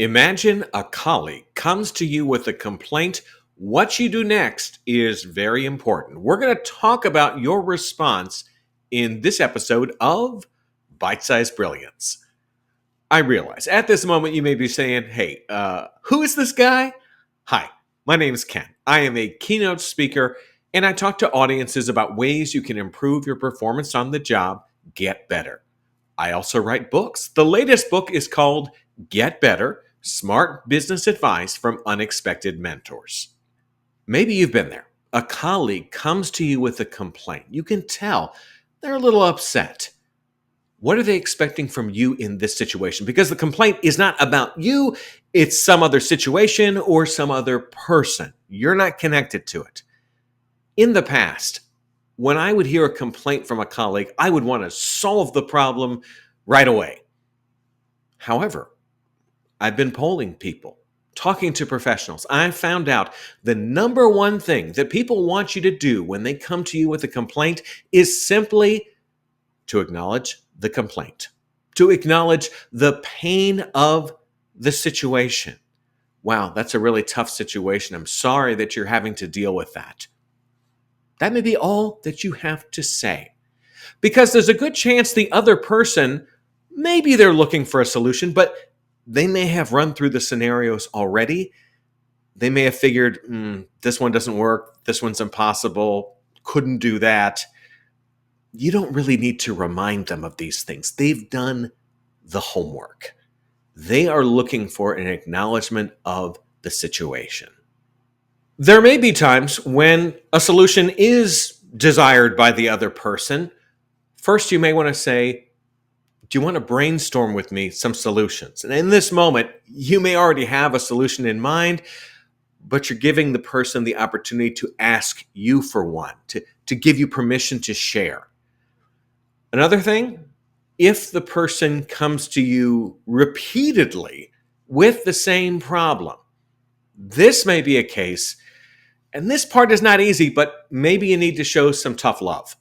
Imagine a colleague comes to you with a complaint. What you do next is very important. We're going to talk about your response in this episode of Bite-Sized Brilliance. I realize at this moment you may be saying, hey, who is this guy? Hi, my name is Ken. I am a keynote speaker, and I talk to audiences about ways you can improve your performance on the job, get better. I also write books. The latest book is called Get Better: Smart Business Advice from Unexpected Mentors. Maybe you've been there. A colleague comes to you with a complaint. You can tell they're a little upset. What are they expecting from you in this situation? Because the complaint is not about you, it's some other situation or some other person. You're not connected to it. In the past, when I would hear a complaint from a colleague, I would want to solve the problem right away. However, I've been polling people, talking to professionals. I found out the number one thing that people want you to do when they come to you with a complaint is simply to acknowledge the complaint, to acknowledge the pain of the situation. Wow, that's a really tough situation. I'm sorry that you're having to deal with that. That may be all that you have to say, because there's a good chance the other person, maybe they're looking for a solution, but they may have run through the scenarios already. They may have figured, this one doesn't work, this one's impossible, couldn't do that. You don't really need to remind them of these things. They've done the homework. They are looking for an acknowledgement of the situation. There may be times when a solution is desired by the other person. First, you may want to say, do you want to brainstorm with me some solutions? And in this moment, you may already have a solution in mind, but you're giving the person the opportunity to ask you for one, to give you permission to share. Another thing, if the person comes to you repeatedly with the same problem, this may be a case, and this part is not easy, but maybe you need to show some tough love.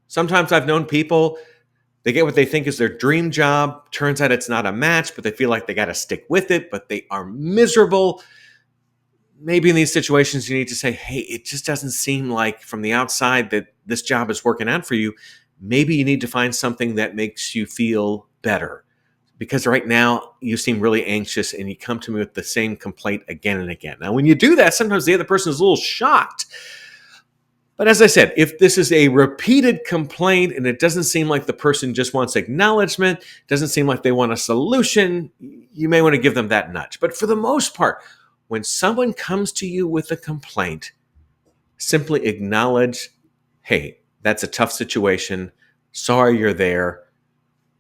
Sometimes I've known people, they get what they think is their dream job. Turns out it's not a match, but they feel like they got to stick with it, but they are miserable. Maybe in these situations, you need to say, hey, it just doesn't seem like from the outside that this job is working out for you. Maybe you need to find something that makes you feel better, because right now you seem really anxious and you come to me with the same complaint again and again. Now, when you do that, sometimes the other person is a little shocked. But as I said, if this is a repeated complaint and it doesn't seem like the person just wants acknowledgement, doesn't seem like they want a solution, you may want to give them that nudge. But for the most part, when someone comes to you with a complaint, simply acknowledge, hey, that's a tough situation. Sorry you're there.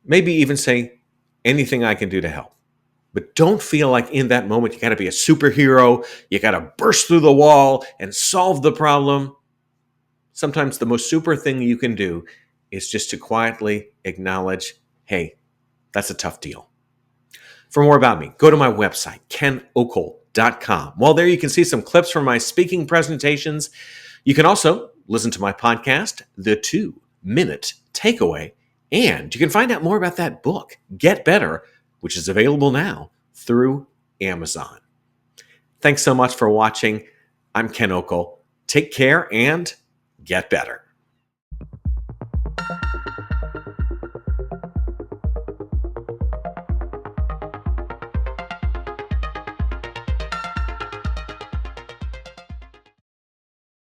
Maybe even say, anything I can do to help. But don't feel like in that moment you got to be a superhero. You got to burst through the wall and solve the problem. Sometimes the most super thing you can do is just to quietly acknowledge, hey, that's a tough deal. For more about me, go to my website, kenokel.com. While there, you can see some clips from my speaking presentations. You can also listen to my podcast, The 2-Minute Takeaway, and you can find out more about that book, Get Better, which is available now through Amazon. Thanks so much for watching. I'm Ken Okel. Take care and get better.